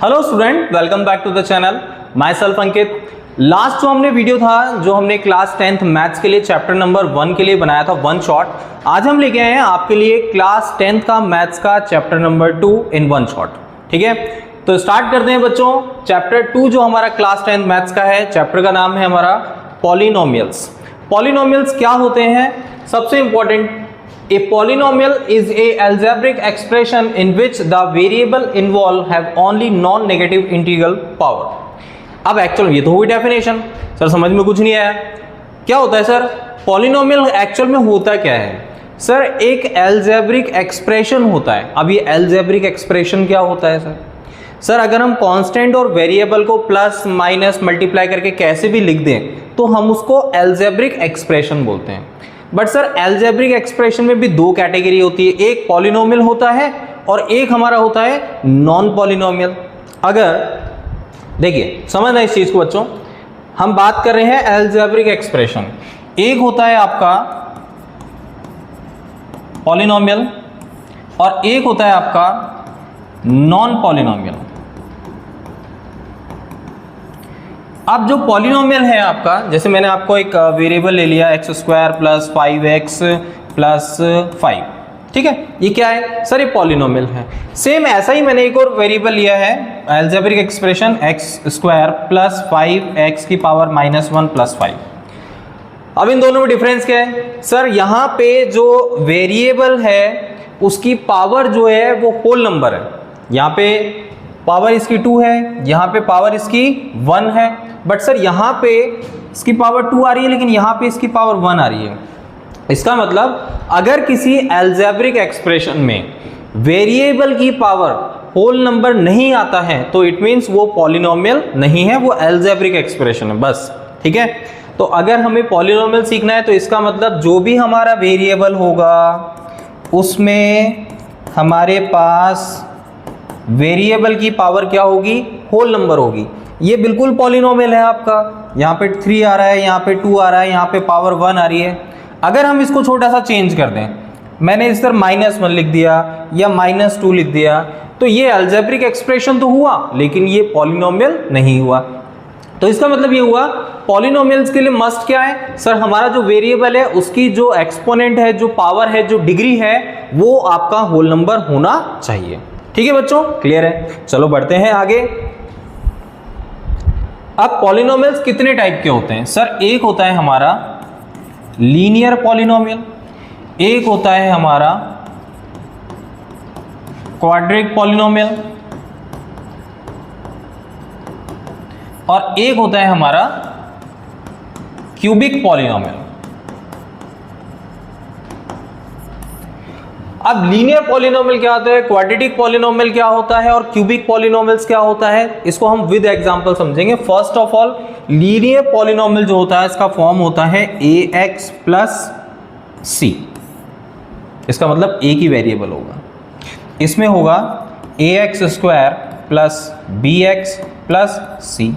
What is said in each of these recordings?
Hello student, welcome back to the channel. Myself Ankit. Last जो हमने video था, जो हमने क्लास 10th मैथ्स के लिए चैप्टर नंबर 1 के लिए बनाया था, वन शॉट, आज हम लेके आए हैं आपके लिए क्लास 10th का मैथ्स का chapter number 2 in one shot. ठीक है, तो स्टार्ट करते हैं बच्चों। चैप्टर 2 जो हमारा क्लास 10th मैथ्स का है, चैप्टर का नाम है हमारा पॉलिनोमियल्स। पॉलिनोमियल्स क्या होते हैं? सबसे important, a polynomial is a algebraic expression in which the variable involved have only non-negative integral power। अब एक्चुअल ये तो हुई डेफिनेशन। सर समझ में कुछ नहीं आया, क्या होता है सर? पॉलिनोमियल एक्चुअल में होता क्या है? सर एक एल्जेब्रिक एक्सप्रेशन होता है। अब ये एल्जेब्रिक एक्सप्रेशन क्या होता है सर? सर अगर हम कांस्टेंट और वेरिएबल को प्लस माइनस मल्टीप्लाई करके कैसे भी लिख दें तो हम उसको एल्जेब्रिक एक्सप्रेशन बोलते हैं। बट सर एल्जेब्रिक एक्सप्रेशन में भी दो कैटेगरी होती है, एक पॉलिनोमियल होता है और एक हमारा होता है नॉन पॉलिनोमियल। अगर देखिए समझना इस चीज को बच्चों, हम बात कर रहे हैं एल्जेब्रिक एक्सप्रेशन। एक होता है आपका पॉलिनोमियल और एक होता है आपका नॉन पॉलिनोमियल। अब जो पॉलिनोमियल है आपका, जैसे मैंने आपको एक वेरिएबल ले लिया x² + 5x + 5, ठीक है, ये क्या है सर? ये पॉलिनोमियल है। सेम ऐसा ही मैंने एक और वेरिएबल लिया है, एल्जेब्रिक एक्सप्रेशन x² + 5x की पावर -1 + 5। अब इन दोनों में डिफरेंस क्या है सर? यहाँ पे जो वेरिएबल है उसकी पावर जो है वो होल नंबर है। यहाँ पे पावर इसकी 2 है, यहाँ पे पावर इसकी 1 है। बट सर यहाँ पे इसकी पावर 2 आ रही है लेकिन यहाँ पे इसकी पावर 1 आ रही है। इसका मतलब अगर किसी एल्जेब्रिक एक्सप्रेशन में वेरिएबल की पावर होल नंबर नहीं आता है तो इट मीन्स वो पॉलिनोमियल नहीं है, वो एल्जेब्रिक एक्सप्रेशन है बस। ठीक है, तो अगर हमें पॉलिनोमियल सीखना है तो इसका मतलब जो भी हमारा वेरिएबल होगा उसमें हमारे पास वेरिएबल की पावर क्या होगी? होल नंबर होगी। ये बिल्कुल पॉलिनोमियल है आपका। यहाँ पे 3 आ रहा है, यहाँ पे 2 आ रहा है, यहाँ पे पावर 1 आ रही है। अगर हम इसको छोटा सा चेंज कर दें, मैंने इस तरह -1 लिख दिया या -2 लिख दिया, तो ये अलजेब्रिक एक्सप्रेशन तो हुआ लेकिन ये पॉलिनोमियल नहीं हुआ। तो इसका मतलब ये हुआ पॉलिनोमियल्स के लिए मस्ट क्या है सर? हमारा जो वेरिएबल है उसकी जो एक्सपोनेंट है, जो पावर है, जो डिग्री है, वो आपका होल नंबर होना चाहिए। ठीक है बच्चों, क्लियर है? चलो बढ़ते हैं आगे। अब पॉलिनोमियल्स कितने टाइप के होते हैं सर? एक होता है हमारा लीनियर पॉलिनोमियल, एक होता है हमारा क्वाड्रिक पॉलिनोमियल और एक होता है हमारा क्यूबिक पॉलिनोमियल। अब लीनियर पॉलिनोमियल क्या होता है, क्वाड्रेटिक पॉलिनोमियल क्या होता है और क्यूबिक पॉलिनोमियल्स क्या होता है, इसको हम विद एग्जांपल समझेंगे। First of all, linear polynomial जो होता है इसका फॉर्म होता है ax + c। इसका मतलब एक ही वेरिएबल होगा, इसमें होगा ax² + bx + c।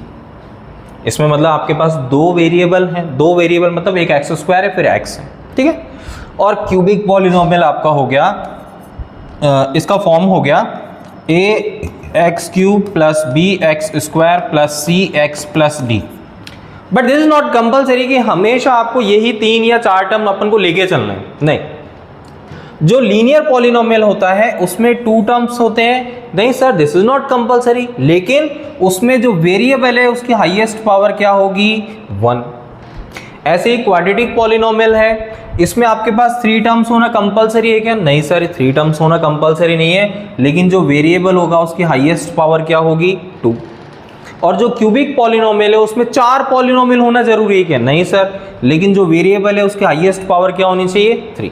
इसमें मतलब आपके पास दो वेरिएबल हैं, दो वेरिएबल मतलब एक x² है फिर x है। ठीक है, और क्यूबिक पॉलिनोमियल आपका हो गया, इसका फॉर्म हो गया ax³ + bx² + cx + d। But this is not compulsory कि हमेशा आपको यही 3 या 4 टर्म अपन को लेके चलना है, नहीं। जो लीनियर पॉलिनोमियल होता है उसमें 2 टर्म्स होते हैं, नहीं sir this is not compulsory, लेकिन उसमें जो वेरिएबल है उसकी हाईएस्ट पावर क्या होगी? 1। ऐसे ही क्वाड्रेटिक पॉलिनोमियल है, इसमें आपके पास 3 टर्म्स होना कंपलसरी है क्या? नहीं सर, 3 टर्म्स होना कंपलसरी नहीं है, लेकिन जो वेरिएबल होगा उसकी हाईएस्ट पावर क्या होगी? 2। और जो क्यूबिक पॉलिनोमियल है उसमें 4 पॉलिनोमियल होना जरूरी है क्या? नहीं सर, लेकिन जो वेरिएबल है उसकी हाईएस्ट पावर क्या होनी चाहिए? 3।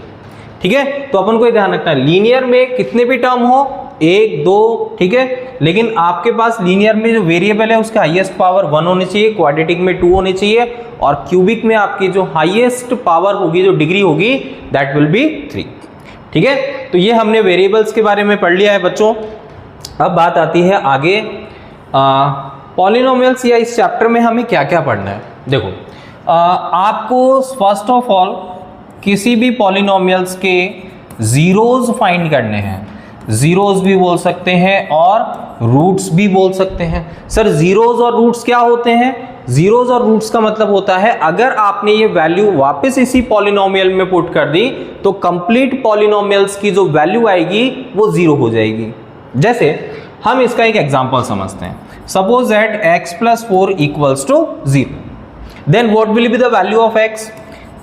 ठीक है, तो अपन को ध्यान रखना है लीनियर में कितने भी टर्म हो, 1 2, ठीक है, लेकिन आपके पास लीनियर में जो वेरिएबल है उसका हाईएस्ट पावर 1 होनी चाहिए, क्वाड्रेटिक में 2 होनी चाहिए और क्यूबिक में आपकी जो हाईएस्ट पावर होगी, जो डिग्री होगी, दैट विल बी 3। ठीक है, तो ये हमने वेरिएबल्स के बारे में पढ़ लिया है बच्चों। अब बात आती है आगे पॉलिनोमियल्स या इस चैप्टर में हमें क्या क्या पढ़ना है। देखो आपको फर्स्ट ऑफ ऑल किसी भी पॉलिनोमियल्स के जीरोज फाइंड करने हैं। जीरोस भी बोल सकते हैं और रूट्स भी बोल सकते हैं। सर जीरोस और रूट्स क्या होते हैं? जीरोस और रूट्स का मतलब होता है अगर आपने ये वैल्यू वापस इसी पॉलिनोमियल में पुट कर दी तो कंप्लीट पॉलिनोमियल्स की जो वैल्यू आएगी वो जीरो हो जाएगी। जैसे हम इसका एक एग्जांपल समझते हैं। Suppose that x + 4 = 0, then what will be the value of x?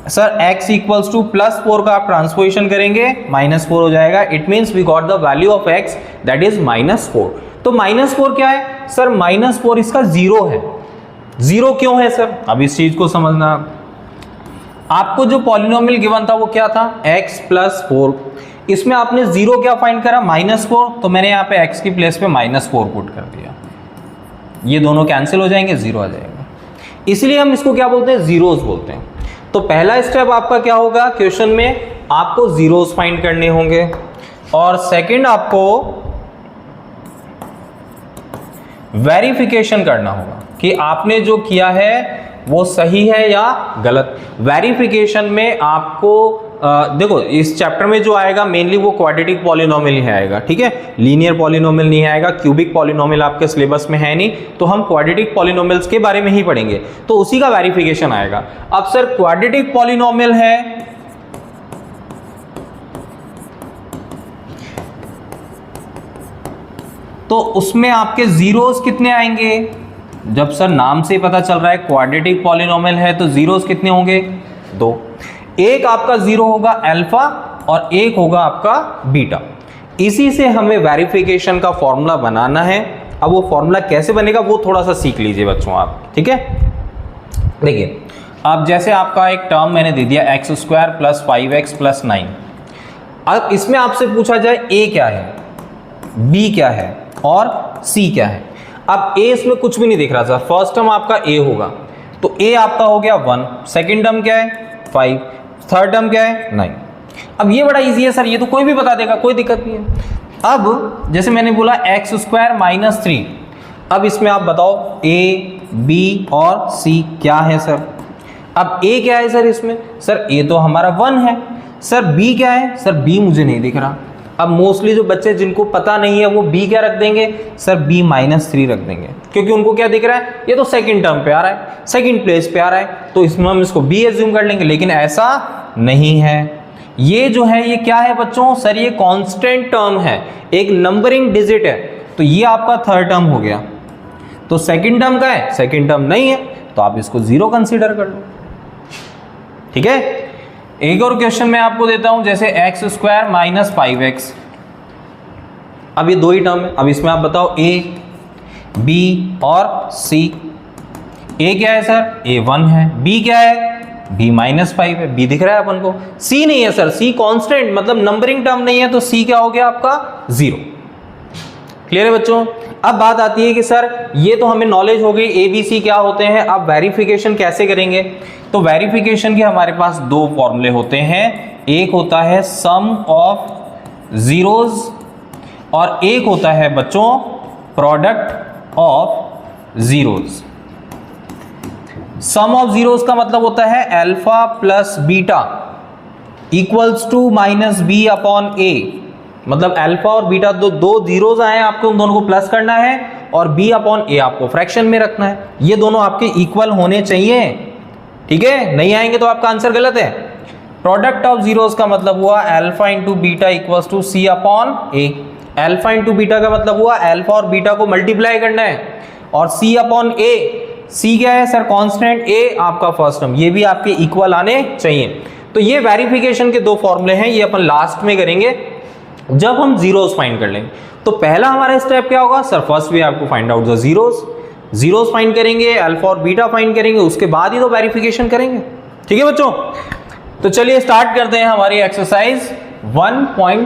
Sir x = +4 का आप ट्रांसपोजिशन करेंगे -4 हो जाएगा। It means we got the value of x that is -4। तो -4 क्या है सर? -4 इसका जीरो है। जीरो क्यों है सर? अब इस चीज को समझना। आपको जो पॉलिनोमियल गिवन था वो क्या था? x + 4। इसमें आपने जीरो क्या फाइंड करा? -4। तो मैंने यहाँ पे x की प्लेस पे -4 पुट कर दिया। ये दोनों कैंसिल हो जाएंगे, जीरो आ जाएगा। इसलिए हम इसको क्या बोलते हैं? जीरोस बोलते हैं। तो पहला स्टेप आपका क्या होगा क्वेश्चन में? आपको जीरोस फाइंड करने होंगे और सेकंड आपको वेरिफिकेशन करना होगा कि आपने जो किया है वो सही है या गलत। वेरिफिकेशन में आपको देखो इस चैप्टर में जो आएगा मेनली वो क्वाड्रेटिक पॉलिनोमियल ही आएगा, ठीक है? लीनियर पॉलिनोमियल नहीं आएगा, क्यूबिक पॉलिनोमियल आपके सिलेबस में है नहीं, तो हम क्वाड्रेटिक पॉलिनोमियल्स के बारे में ही पढ़ेंगे, तो उसी का वेरिफिकेशन आएगा। अब सर क्वाड्रेटिक पॉलिनोमियल है तो उसमें आपके जीरोस कितने आएंगे? जब सर नाम से पता चल रहा है क्वाड्रेटिक पॉलिनोमियल है तो जीरोस कितने होंगे? 2। एक आपका जीरो होगा अल्फा और एक होगा आपका बीटा। इसी से हमें वेरिफिकेशन का फॉर्मूला बनाना है। अब वो फॉर्मूला कैसे बनेगा वो थोड़ा सा सीख लीजिए बच्चों आप, ठीक है? देखिए अब जैसे आपका एक टर्म मैंने दे दिया x² + 5x + 9। अब इसमें आपसे पूछा जाए a क्या है, b क्या है और c क्या है। अब a इसमें कुछ भी नहीं दिख रहा था। फर्स्ट टर्म आपका a होगा तो a आपका हो गया 1, सेकंड टर्म क्या है 5, थर्ड टर्म क्या है 9। अब ये बड़ा इजी है सर, ये तो कोई भी बता देगा, कोई दिक्कत नहीं है। अब जैसे मैंने बोला x² - 3, अब इसमें आप बताओ a, b और c क्या है सर। अब a क्या है सर इसमें? सर a तो हमारा 1 है। सर b क्या है? सर b मुझे नहीं दिख रहा। अब मोस्टली जो बच्चे जिनको पता नहीं है वो b क्या रख देंगे? सर b - 3 रख देंगे, क्योंकि उनको क्या दिख रहा है? ये तो सेकंड टर्म पे आ रहा है, सेकंड प्लेस पे आ रहा है, तो इसमें हम इसको b एज्यूम कर लेंगे। लेकिन ऐसा नहीं है। ये जो है ये क्या है बच्चों? सर ये कांस्टेंट टर्म है, एक नंबरिंग डिजिट है, तो ये आपका थर्ड टर्म हो गया। तो सेकंड टर्म का है? सेकंड टर्म नहीं है, तो आप इसको 0 कंसीडर कर लो, ठीक है? एक और क्वेश्चन मैं आपको देता हूं, जैसे x² - 5x। अब ये दो ही टर्म है। अब इसमें आप बताओ a, b और c। a क्या है सर? a 1 है। b क्या है? b - 5 है। b दिख रहा है अपन को। c नहीं है सर, c कांस्टेंट मतलब नंबरिंग टर्म नहीं है, तो c क्या हो गया आपका? 0। क्लियर है बच्चों? अब बात आती है कि सर ये तो हमें नॉलेज हो गई a b c क्या होते हैं। अब वेरिफिकेशन कैसे करेंगे? तो वेरिफिकेशन के हमारे पास दो फॉर्मूले होते हैं। एक होता है सम ऑफ जीरोस और एक होता है बच्चों product of zeros. Sum of zeros का मतलब होता है alpha plus beta equals to -b/a। मतलब अल्फा और बीटा दो जीरोस आए, आपको उन दोनों को प्लस करना है और b/a आपको फ्रैक्शन में रखना है। ये दोनों आपके इक्वल होने चाहिए, ठीक है? नहीं आएंगे तो आपका आंसर गलत है। प्रोडक्ट ऑफ जीरोस का मतलब हुआ alpha into beta equals to c/a। Alpha into beta का मतलब हुआ अल्फा और बीटा को मल्टीप्लाई करना है, और c/a, c क्या है सर? कांस्टेंट, a आपका फर्स्ट टर्म, ये भी आपके इक्वल आने चाहिए। तो ये वेरिफिकेशन के दो फॉर्मूले हैं, ये अपन लास्ट में करेंगे जब हम जीरोस फाइंड कर लेंगे। तो पहला हमारा स्टेप क्या होगा sir? First we have to find out the zeros. Zeros find करेंगे, अल्फा और बीटा फाइंड करेंगे, उसके बाद ही तो वेरिफिकेशन करेंगे, ठीक है बच्चों? तो चलिए स्टार्ट करते हैं हमारी एक्सरसाइज 2.1।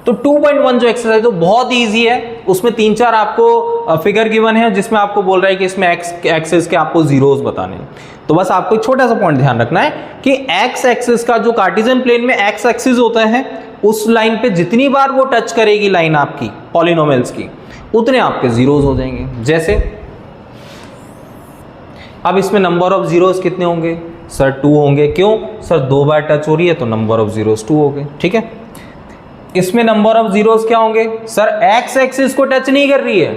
तो 2.1 जो एक्सरसाइज तो बहुत इजी है, उसमें 3-4 आपको फिगर गिवन है जिसमें आपको बोल रहा है कि इसमें एक्स एक्सिस के आपको जीरोस बताने हैं। तो बस आपको एक छोटा सा पॉइंट ध्यान रखना है कि एक्स एक्सिस का जो कार्टेशियन प्लेन में एक्स एक्सिस होता है, उस लाइन पे जितनी बार वो टच करेगी लाइन आपकी पॉलिनोमियल्स की, उतने आपके जीरोस हो जाएंगे। जैसे अब इसमें नंबर ऑफ जीरोस कितने होंगे सर? 2 होंगे। क्यों सर? 2 बार टच हो रही है तो नंबर ऑफ जीरोस 2 हो गए, ठीक है? इसमें नंबर ऑफ जीरोस क्या होंगे सर, एक्स एक्सिस को टच नहीं कर रही है,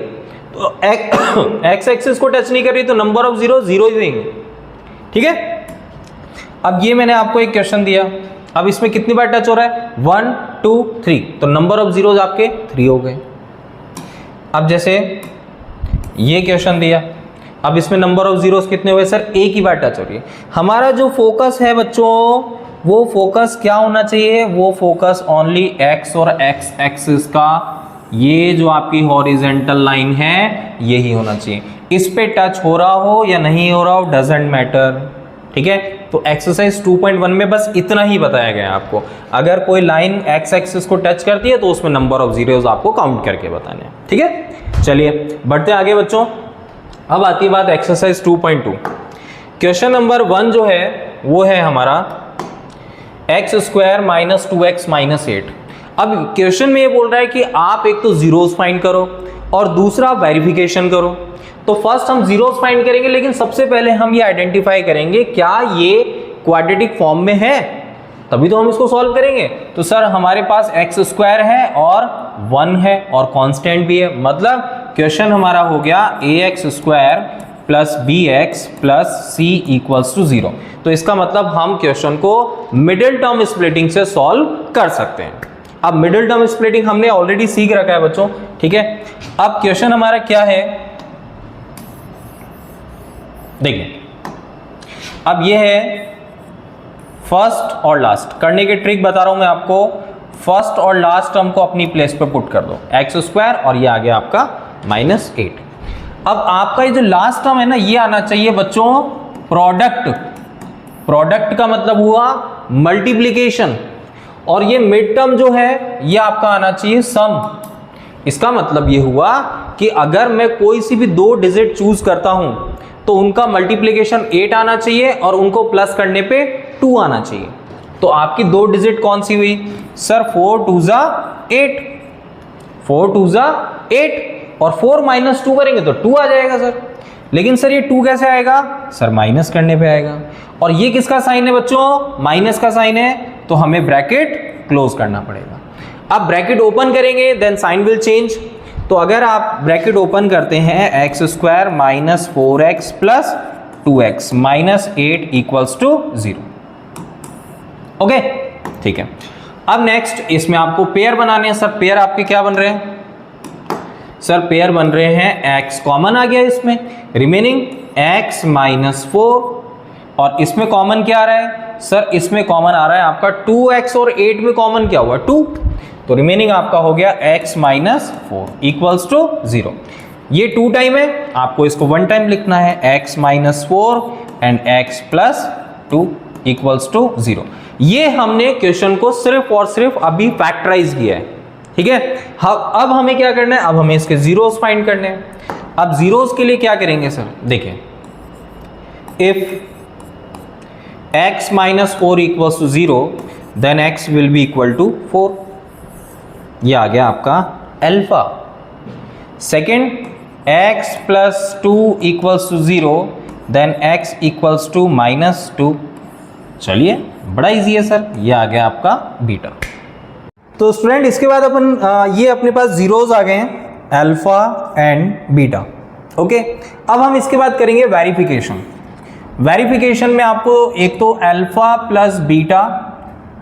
तो एक्स एक्सिस को टच नहीं कर रही तो नंबर ऑफ जीरो जीरो ही देंगे। ठीक है, अब ये मैंने आपको एक क्वेश्चन दिया, अब इसमें कितनी बार टच हो रहा है, 1 2 3, तो नंबर ऑफ जीरोस आपके 3 हो गए। अब जैसे ये क्वेश्चन दिया, अब इसमें नंबर ऑफ जीरोस कितने हुए सर, एक ही बार टच हो रही है। हमारा जो फोकस है बच्चों, वो फोकस क्या होना चाहिए, वो फोकस ओनली एक्स और एक्स एक्सिस का, ये जो आपकी हॉरिजॉन्टल लाइन है यही होना चाहिए। इस पे टच हो रहा हो या नहीं हो रहा हो डजंट मैटर। ठीक है, तो एक्सरसाइज 2.1 में बस इतना ही बताया गया है आपको। अगर कोई लाइन एक्स एक्सिस को टच करती है तो उसमें नंबर ऑफ जीरोस आपको काउंट करके बताने हैं। ठीक है, चलिए बढ़ते आगे बच्चों। अब आती है बात एक्सरसाइज 2.2। क्वेश्चन नंबर 1 जो है वो है हमारा x square minus 2x minus 8। अब क्वेश्चन में ये बोल रहा है कि आप एक तो जीरोस फाइंड करो और दूसरा वेरिफिकेशन करो। तो फर्स्ट हम जीरोस फाइंड करेंगे, लेकिन सबसे पहले हम ये आइडेंटिफाई करेंगे क्या ये क्वाड्रेटिक फॉर्म में है, तभी तो हम इसको सॉल्व करेंगे। तो सर हमारे पास एक्स स्क्वायर है और 1 है और कांस्टेंट भी है, मतलब क्वेश्चन हमारा हो गया a x square plus b x plus c equals to 0। तो इसका मतलब हम क्वेश्चन को मिडिल टर्म स्प्लिटिंग से सॉल्व कर सकते हैं। अब मिडिल टर्म स्प्लिटिंग हमने ऑलरेडी सीख रखा है बच्चों। ठीक है, अब क्वेश्चन हमारा क्या है, देखिए अब ये है फर्स्ट और लास्ट। करने की ट्रिक बता रहा हूं मैं आपको, फर्स्ट और लास्ट टर्म को अपनी प्लेस पे पुट कर दो, एक्स स्क्वायर और ये आ गया आपका माइनस 8। अब आपका ये जो लास्ट टर्म है ना, ये आना चाहिए बच्चों प्रोडक्ट। प्रोडक्ट का मतलब हुआ मल्टीप्लीकेशन, और ये मिड टर्म जो है ये आपका आना चाहिए सम। इसका मतलब ये हुआ कि अगर मैं कोई सी भी 2 डिजिट चूज करता हूं तो उनका मल्टीप्लीकेशन 8 आना चाहिए और उनको प्लस करने पे 2 आना चाहिए। तो आपकी 2 डिजिट कौन सी हुई सर, 4 2 जा 8, 4 2 जा 8 और 4 माइनस 2 करेंगे तो 2 आ जाएगा सर। लेकिन सर ये 2 कैसे आएगा सर, माइनस करने पे आएगा, और ये किसका साइन है बच्चों, माइनस का साइन है, तो हमें ब्रैकेट क्लोज करना पड़ेगा। अब ब्रैकेट ओपन करेंगे देन साइन विल चेंज। तो अगर आप ब्रैकेट ओपन करते हैं x square minus 4x plus 2x minus 8 equals to 0। Okay, ठीक है। अब नेक्स्ट इसमें आपको पेयर बनाने हैं। सर पेयर आपके क्या बन रहे हैं सर, पेयर बन रहे हैं x कॉमन आ गया इसमें, रिमेनिंग x माइनस 4 और इसमें कॉमन क्या आ रहा है सर, इसमें कॉमन आ रहा है आपका 2x और 8 में कॉमन क्या हुआ 2, तो रिमेनिंग आपका हो गया x माइनस 4 इक्वल्स टू 0। ये 2 टाइम है, आपको इसको 1 टाइम लिखना है, x minus 4 and x plus 2 equals to 0। ये हमने क्वेश्चन को सिर्फ और सिर्फ अभी फैक्टराइज किया है। ठीक है, अब हमें क्या करना है, अब हमें इसके जीरोस फाइंड करने हैं। अब जीरोस के लिए क्या करेंगे सर, देखिए if x minus 4 equals to 0 then x will be equal to 4। ये आ गया आपका alpha. Second, x plus 2 equals to 0 then x equals to minus 2। चलिए बड़ा इजी है सर, ये आ गया आपका बीटा। तो स्टूडेंट इसके बाद अपन ये अपने पास जीरोस आ गए हैं, अल्फा एंड बीटा। ओके, अब हम इसके बाद करेंगे वेरिफिकेशन। वेरिफिकेशन में आपको एक तो alpha plus beta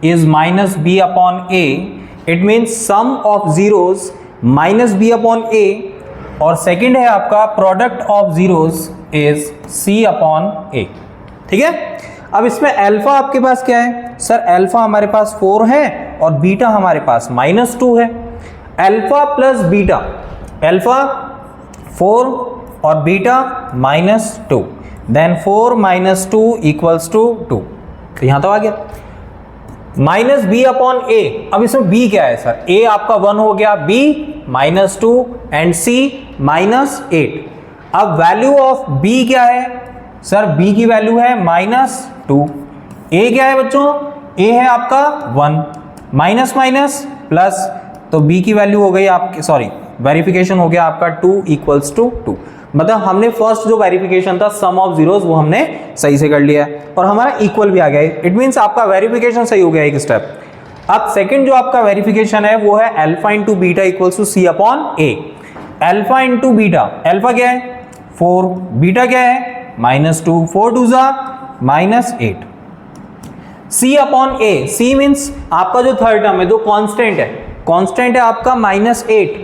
is minus b upon a, it means sum of zeros minus b upon a, और सेकेंड है आपका product of zeros is c upon a. ठीक है, अब इसमें अल्फा आपके पास क्या है सर, अल्फा हमारे पास 4 है और बीटा हमारे पास माइनस 2 है। अल्फा प्लस बीटा, अल्फा 4 और beta minus 2, then 4 minus 2 equals to 2। तो यहां तो आ गया माइनस बी अपॉन ए। अब इसमें बी क्या है सर, ए आपका 1 हो गया, B minus 2 and C minus 8। अब वैल्यू ऑफ बी क्या है सर, बी की वैल्यू है माइनस 2। ए क्या है बच्चों, ए है आपका 1, माइनस माइनस प्लस, तो बी की वैल्यू हो गई आपकी, सॉरी वेरिफिकेशन हो गया आपका 2 इक्वल्स टू 2। मतलब हमने फर्स्ट जो वेरिफिकेशन था सम ऑफ जीरोस वो हमने सही से कर लिया है और हमारा इक्वल भी आ गया है। इट मीन्स आपका वेरिफिकेशन सही हो गया एक स्टेप। अब सेकंड जो आपका वेरिफिकेशन है वो है alpha into beta equals to C upon A. Alpha into beta, alpha क्या है 4, बीटा क्या है -2, 4 2 जा -8। सी अपॉन ए, सी मीन्स आपका जो थर्ड टर्म है, जो कांस्टेंट है, कांस्टेंट है आपका -8,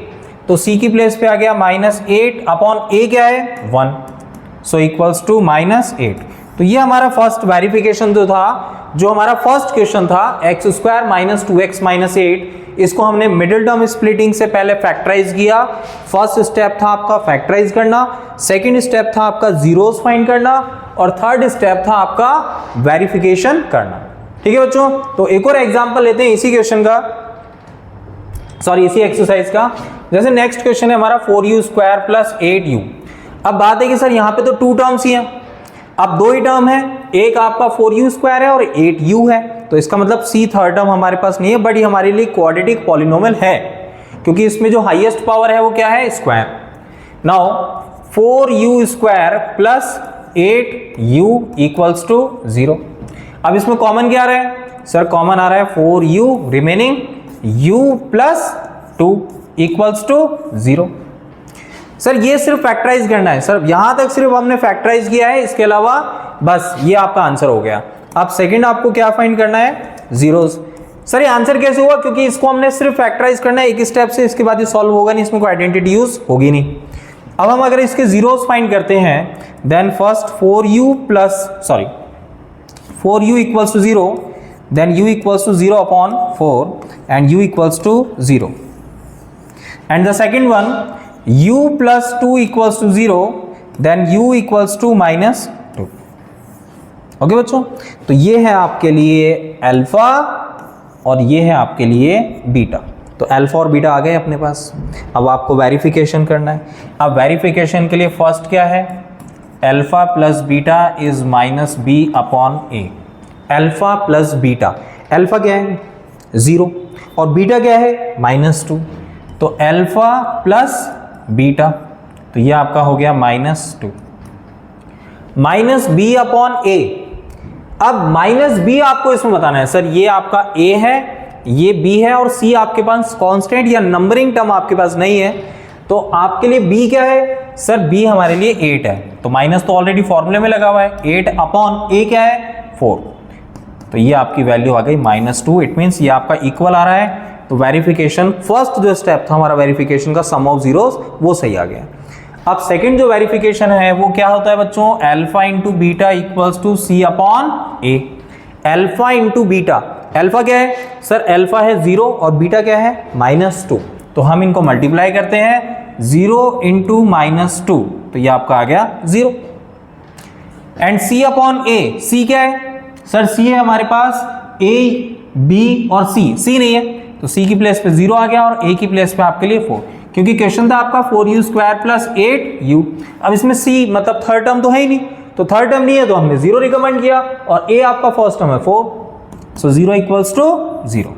तो सी की प्लेस पे आ गया -8 अपॉन ए क्या है 1, सो इक्वल्स टू -8। तो ये हमारा फर्स्ट वेरिफिकेशन जो था, जो हमारा फर्स्ट क्वेश्चन था x² - 2x - 8, इसको हमने मिडिल टर्म स्प्लिटिंग से पहले फैक्टराइज किया। फर्स्ट स्टेप था आपका फैक्टराइज करना, सेकंड स्टेप था आपका जीरोस फाइंड करना, और थर्ड स्टेप था आपका वेरिफिकेशन करना। ठीक है बच्चों, तो एक और एग्जांपल लेते हैं इसी क्वेश्चन का, सॉरी इसी एक्सरसाइज का। जैसे नेक्स्ट क्वेश्चन है हमारा 4u² + 8u। अब बात है कि सर यहाँ पे तो 2 टर्म्स ही हैं, अब 2 ही टर्म है, एक आपका 4u² है और 8u है, तो इसका मतलब c थर्ड टर्म हमारे पास नहीं है, बट ये हमारे लिए क्वाड्रेटिक पॉलिनोमियल है, क्योंकि इसमें जो हाईएस्ट पावर है वो क्या है square. Now 4u² + 8u equals to 0। अब इसमें कॉमन क्या आ रहा है सर, कॉमन आ रहा है 4u remaining u + 2 equals to 0। Sir ये सिर्फ फैक्टराइज करना है सर, यहां तक सिर्फ हमने फैक्टराइज किया है, इसके अलावा बस ये आपका आंसर हो गया। अब सेकंड आपको क्या फाइंड करना है जीरोस। सर ये आंसर कैसे हुआ, क्योंकि इसको हमने सिर्फ फैक्टराइज करना है एक स्टेप से, इसके बाद ये सॉल्व होगा नहीं, इसमें कोई आइडेंटिटी यूज होगी नहीं। अब हम अगर इसके जीरोस फाइंड करते हैं, then first 4u equals to 0, then u equals to 0 upon 4 and u equals to 0, and the second one u + 2 equals to 0, then u equals to -2। Okay बच्चों, तो ये है आपके लिए अल्फा और ये है आपके लिए बीटा। तो अल्फा और बीटा आ गए अपने पास। अब आपको वेरिफिकेशन करना है। अब वेरिफिकेशन के लिए फर्स्ट क्या है, alpha + beta is -b upon a। Alpha + beta, alpha क्या है 0 और बीटा क्या है -2, तो अल्फा + बीटा, तो ये आपका हो गया -2 -b अपॉन a। अब -b आपको इसमें बताना है सर, ये आपका a है, ये b है और c आपके पास कांस्टेंट या नंबरिंग टर्म आपके पास नहीं है, तो आपके लिए b क्या है सर, b हमारे लिए 8 है, तो माइनस तो ऑलरेडी फॉर्मूले में लगा हुआ है, 8 अपॉन a क्या है 4, तो ये आपकी वैल्यू आ गई -2। इट मीन्स ये आपका इक्वल आ रहा है। तो वेरिफिकेशन फर्स्ट जो स्टेप था हमारा वेरिफिकेशन का, सम ऑफ जीरोस, वो सही आ गया। अब सेकंड जो वेरिफिकेशन है वो क्या होता है बच्चों, alpha into beta equals to C upon A. Alpha into beta, alpha क्या है सर, अल्फा है 0 और बीटा क्या है -2, तो हम इनको मल्टीप्लाई करते हैं 0 इंटू -2, तो ये आपका आ गया 0। एंड सी अपॉन ए, सी क्या है सर, सी है हमारे पास a, b और c नहीं है, तो c की प्लेस पे 0 आ गया और a की प्लेस पे आपके लिए 4, क्योंकि क्वेश्चन था आपका 4u² + 8u। अब इसमें c मतलब थर्ड टर्म तो है ही नहीं, तो थर्ड टर्म नहीं है तो हमने 0 रिकमेंड किया, और a आपका फर्स्ट टर्म है 4, सो 0 इक्वल्स टू 0।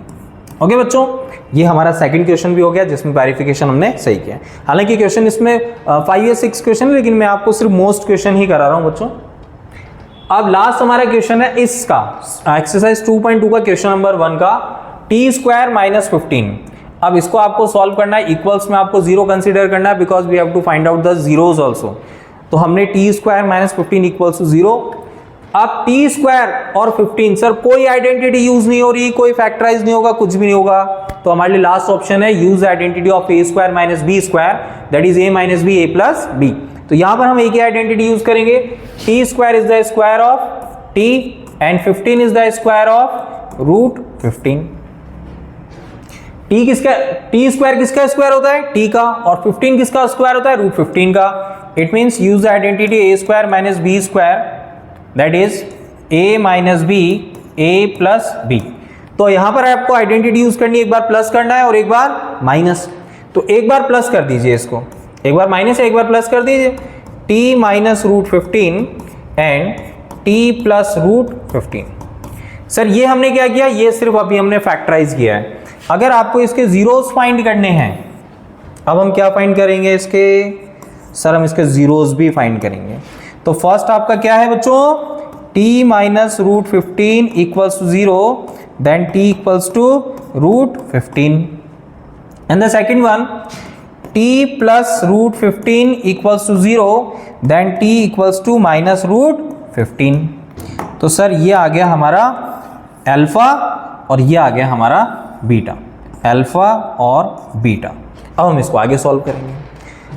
ओके बच्चों, ये हमारा सेकंड क्वेश्चन भी हो गया जिसमें वेरिफिकेशन हमने सही किया। हालांकि क्वेश्चन इसमें 5 या 6 क्वेश्चन है, लेकिन मैं आपको सिर्फ मोस्ट क्वेश्चन ही करा रहा हूं बच्चों। अब लास्ट हमारा क्वेश्चन है इसका, एक्सरसाइज 2.2 का क्वेश्चन नंबर 1 का, t² - 15। अब इसको आपको सॉल्व करना है, इक्वल्स में आपको 0 कंसीडर करना है, because we have to find out the zeros also. तो हमने t² - 15 इक्वल्स टू 0। अब t² और 15 सर कोई आइडेंटिटी यूज नहीं हो रही, कोई फैक्टराइज नहीं होगा, कुछ भी नहीं होगा, तो हमारे लिए लास्ट ऑप्शन है use identity of a² - b², that is a - b a + b। तो यहां पर हम एक ही आइडेंटिटी यूज करेंगे, t² is the square of t and 15 is the square of √15। t square किसका स्क्वायर होता है, t का, और 15 किसका स्क्वायर होता है, √15 का। It means use identity a² - b², that is a - b a + b। तो यहां पर आपको आइडेंटिटी यूज करनी है, एक बार प्लस करना है और एक बार माइनस। तो एक बार प्लस कर दीजिए इसको, एक बार माइनस है एक बार प्लस कर दीजिए, t - √15 एंड t + √15। सर ये हमने क्या किया, ये सिर्फ अभी हमने फैक्टराइज किया है। अगर आपको इसके जीरोस फाइंड करने हैं, अब हम क्या फाइंड करेंगे इसके, सर हम इसके जीरोस भी फाइंड करेंगे। तो फर्स्ट आपका क्या है बच्चों, t - √15 equals to 0, then t equals to √15 and the second one t plus √15 equals to 0 then t equals to minus √15। तो सर ये आ गया हमारा अल्फा और ये आ गया हमारा बीटा, अल्फा और बीटा। अब हम इसको आगे सॉल्व करेंगे।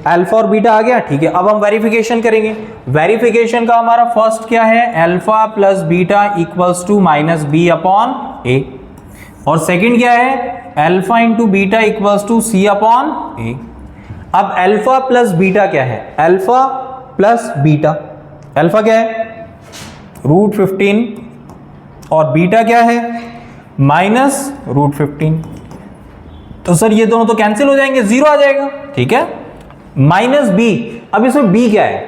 अल्फा और बीटा आ गया, ठीक है। अब हम वेरिफिकेशन करेंगे। वेरिफिकेशन का हमारा फर्स्ट क्या है, alpha plus beta equals to minus b upon a, और सेकंड क्या है, alpha into beta equals to C upon a. अब अल्फा प्लस बीटा क्या है, अल्फा प्लस बीटा, अल्फा क्या है √15 और बीटा क्या है माइनस √15। तो सर ये दोनों तो कैंसिल हो जाएंगे, 0 आ जाएगा, ठीक है। माइनस बी, अब इसमें बी क्या है,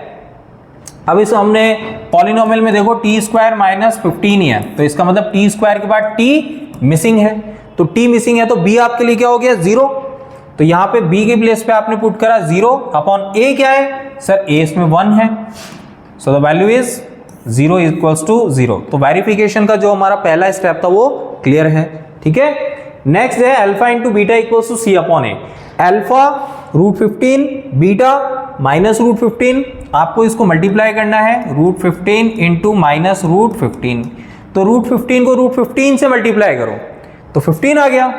अब इस हमने पॉलिनोमियल में देखो टी स्क्वायर माइनस 15 ही है, तो इसका मतलब टी स्क्वायर के बाद टी मिसिंग है, तो टी मिसिंग है तो बी आपके लिए क्या हो गया 0। तो यहां पे बी के प्लेस पे आपने पुट करा 0 अपॉन ए क्या है सर, ए इसमें 1 है, so the value is 0 equals to 0। तो वेरिफिकेशन का जो हमारा पहला स्टेप था वो क्लियर है, ठीक है। नेक्स्ट है alpha into beta equals to C upon A, alpha √15 beta minus √15, आपको इसको मल्टीप्लाई करना है √15 इंटू माइनस √15। तो √15 को √15 से मल्टीप्लाई करो तो 15 आ गया,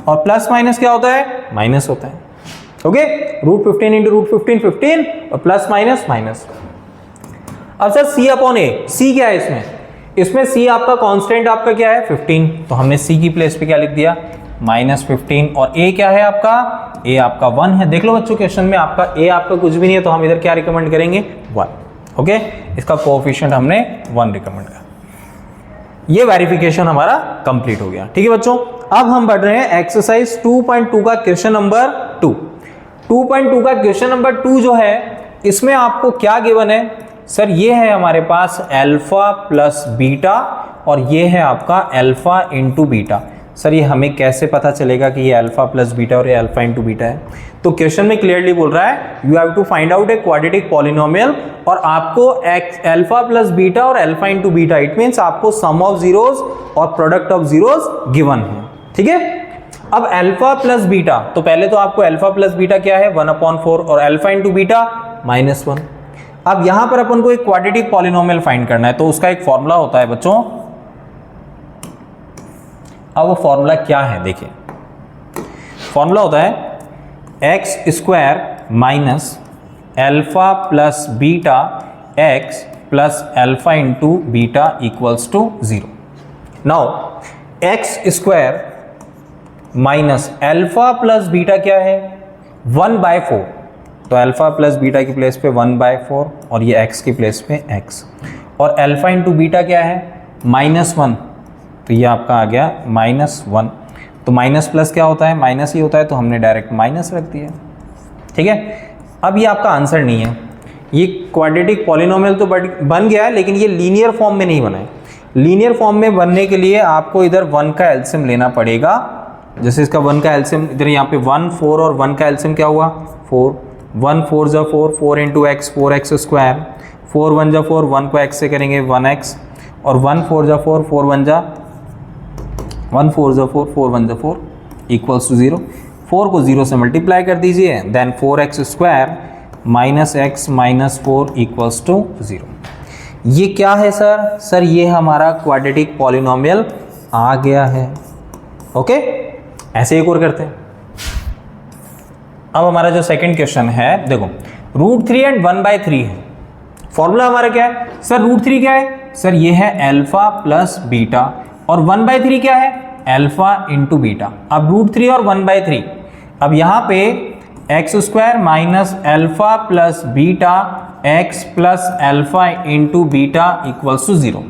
और प्लस माइनस क्या होता है, माइनस होता है, ओके। √15 इंटू √15 15 और प्लस माइनस माइनस। अब सर सी अपॉन ए, सी क्या है इसमें, इसमें सी आपका कांस्टेंट आपका क्या है 15, तो हमने सी की प्लेस पे क्या लिख दिया -15, और ए क्या है आपका, ए आपका 1 है। देख लो बच्चों क्वेश्चन में आपका ए आपका कुछ भी नहीं है, तो हम इधर क्या रिकमेंड करेंगे 1, ओके। इसका कोएफिशिएंट हमने 1 रिकमेंड करा। ये वेरिफिकेशन हमारा कंप्लीट हो गया, ठीक है बच्चों। अब हम बढ़ रहे हैं एक्सरसाइज 2.2 का क्वेश्चन नंबर 2। 2.2 का क्वेश्चन नंबर 2 जो है, इसमें आपको क्या गिवन है सर, ये है हमारे पास अल्फा प्लस बीटा और ये है आपका अल्फा इंटू बीटा। सर ये हमें कैसे पता चलेगा कि ये अल्फा प्लस बीटा और ये अल्फा इंटू बीटा है, तो क्वेश्चन में क्लियरली बोल रहा है you have to find out a quadratic polynomial, और आपको अल्फा प्लस बीटा और alpha into beta, it means आपको सम ऑफ जीरोस और प्रोडक्ट ऑफ जीरोस गिवन है, ठीक है। अब अल्फा प्लस बीटा, तो पहले तो आपको अल्फा प्लस बीटा क्या है 1/4 और अल्फा इंटू बीटा -1। अब यहां पर अपन को एक क्वाड्रेटिक पॉलिनोमियल फाइंड करना है, तो उसका एक फॉर्मूला होता है बच्चों। अब वो फॉर्मूला क्या है देखिए, फॉर्मूला होता है x² minus alpha plus beta x plus alpha into beta equals to 0। Now x² minus alpha plus beta क्या है 1/4, तो अल्फा प्लस बीटा की प्लेस पे 1/4 और ये x की प्लेस पे x, और अल्फा इंटू बीटा क्या है -1, तो ये आपका आ गया -1। तो माइनस प्लस क्या होता है, माइनस ही होता है, तो हमने डायरेक्ट माइनस रख दिया, ठीक है। अब ये आपका आंसर नहीं है, ये क्वाड्रेटिक पॉलिनोमियल तो बन गया है, लेकिन ये लीनियर फॉर्म में नहीं बना है। लीनियर फॉर्म में बनने के लिए आपको इधर 1 का एलसीएम लेना पड़ेगा। जैसे इसका 1 का एलसीएम इधर यहाँ पे 1 4 और 1 का एलसीएम क्या हुआ 4, 1 4 जा 4, 4 इंटू एक्स 4x स्क्वायर, 4 1 जा 4, 1 को x से करेंगे 1x, और 1 4 जा 4, 4 1 जा 1 4 जा 4, 4 1 जा 4 इक्वल्स टू 0। 4 को 0 से मल्टीप्लाई कर दीजिए, then 4x square minus x minus 4 equals to 0। ये क्या है सर, सर ये हमारा क्वाड्रेटिक पॉलिनोमियल आ गया है, ओके। ऐसे एक और करते हैं। अब हमारा जो सेकंड क्वेश्चन है देखो, √3 एंड 1/3 है। फॉर्मूला हमारा क्या है सर, √3 क्या है सर, ये है अल्फा प्लस बीटा, और 1/3 क्या है अल्फा इंटू बीटा। अब √3 और 1/3, अब यहाँ पे x² minus alpha plus beta x plus alpha into beta equals to 0।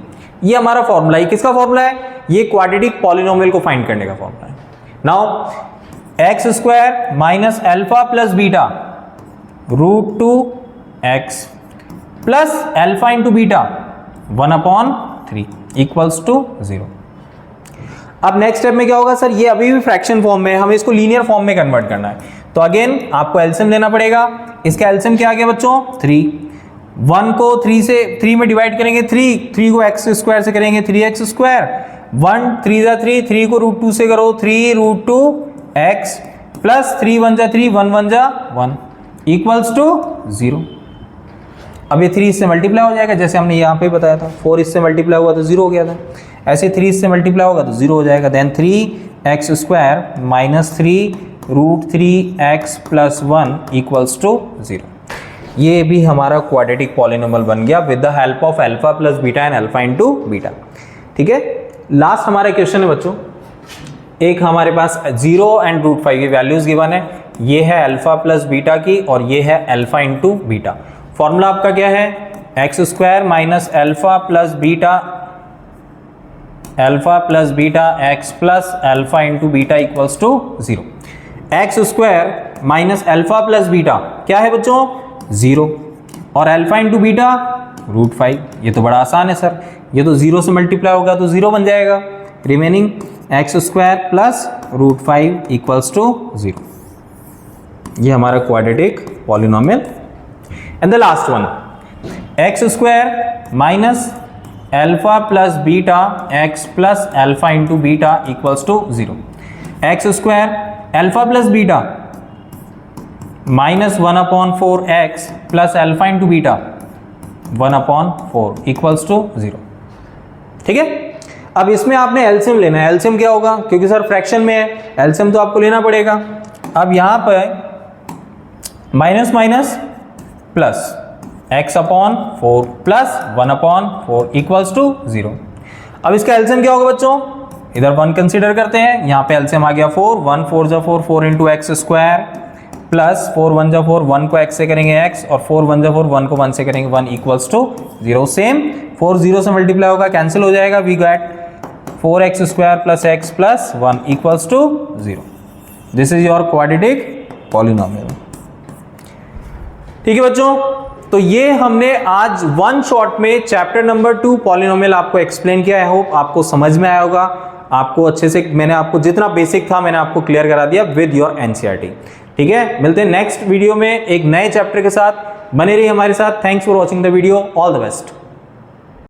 ये हमारा फॉर्मूला है। किसका फॉर्मूला है, ये क्वाड्रेटिक पॉलिनोमियल को फाइंड करने का फॉर्मूला है। Now x² minus alpha plus beta √2x plus alpha into beta 1/3 equals to 0। अब नेक्स्ट स्टेप में क्या होगा सर, ये अभी भी फ्रैक्शन फॉर्म में है, हमें इसको लीनियर फॉर्म में कन्वर्ट करना है। तो अगेन आपको एलसीएम लेना पड़ेगा। इसका एलसीएम क्या आ गया बच्चों 3, 1 को 3 में डिवाइड करेंगे 3 को x² से करेंगे 3x², 1 3 जा 3, 3 को रूट 2 से करो 3 रूट 2 x प्लस 3 1 जा 3, 1 1 जा 1 इक्वल्स टू 0। अब ये 3 इससे मल्टीप्लाई हो जाएगा जैसे हमने यहाँ पे बताया था, 4 इससे मल्टीप्लाई हुआ तो 0 हो गया था, ऐसे 3 इससे मल्टीप्लाई होगा तो 0 हो जाएगा। Then 3x square minus 3 root 3x plus 1 equals to 0। ये भी हमारा क्वाड्रेटिक पॉलिनोमियल बन गया with the help of alpha plus beta and alpha into beta. ठीक है, लास्ट हमारा क्वेश्चन है बच्चों, एक हमारे पास 0 एंड रूट 5 की वैल्यूज गिवन है, ये है अल्फा प्लस बीटा की और ये है अल्फा इंटू बीटा। फॉर्मूला आपका क्या है, x square minus alpha plus beta x plus alpha into beta equals to 0। X square minus alpha plus beta क्या है बच्चों, 0 और अल्फा इंटू बीटा रूट 5। ये तो बड़ा आसान है सर, ये तो 0 से मल्टीप्लाई होगा तो 0 बन जाएगा। Remaining x square plus root 5 equals to 0। ये हमारा quadratic polynomial. And the last one, x square minus alpha plus beta x plus alpha into beta equals to 0। X square alpha plus beta minus 1/4 x plus alpha into beta 1/4 equals to 0। ठीक है, अब इसमें आपने LCM लेना है। LCM क्या होगा, क्योंकि सर फ्रैक्शन में है, एलसीएम तो आपको लेना पड़ेगा। अब यहां पर minus minus plus x/4 plus 1/4 equals to 0। अब इसका एलसीएम क्या होगा बच्चों, इधर 1 कंसीडर करते हैं, यहाँ पे एलसीएम आ गया 4, 1 4 जा 4, 4 इंटू एक्स स्क्वायर प्लस 4 1 जा 4, 1 को x से करेंगे x और 4 1 जा 4, 1 को 1 से करेंगे 1 इक्वल्स टू 0। सेम 4 0 से मल्टीप्लाई होगा, कैंसिल हो जाएगा, we get 4x square plus x plus 1 equals to 0। This is your quadratic polynomial. ठीक है बच्चों, तो ये हमने आज वन शॉट में चैप्टर नंबर 2 पॉलिनोमियल आपको एक्सप्लेन किया। आई होप आपको समझ में आया होगा, आपको अच्छे से, मैंने आपको जितना बेसिक था मैंने आपको क्लियर करा दिया विद योर एनसीईआरटी। ठीक है, मिलते हैं नेक्स्ट वीडियो में एक नए चैप्टर के साथ, बने रहिए हमारे साथ। Thanks for watching the video, all the best.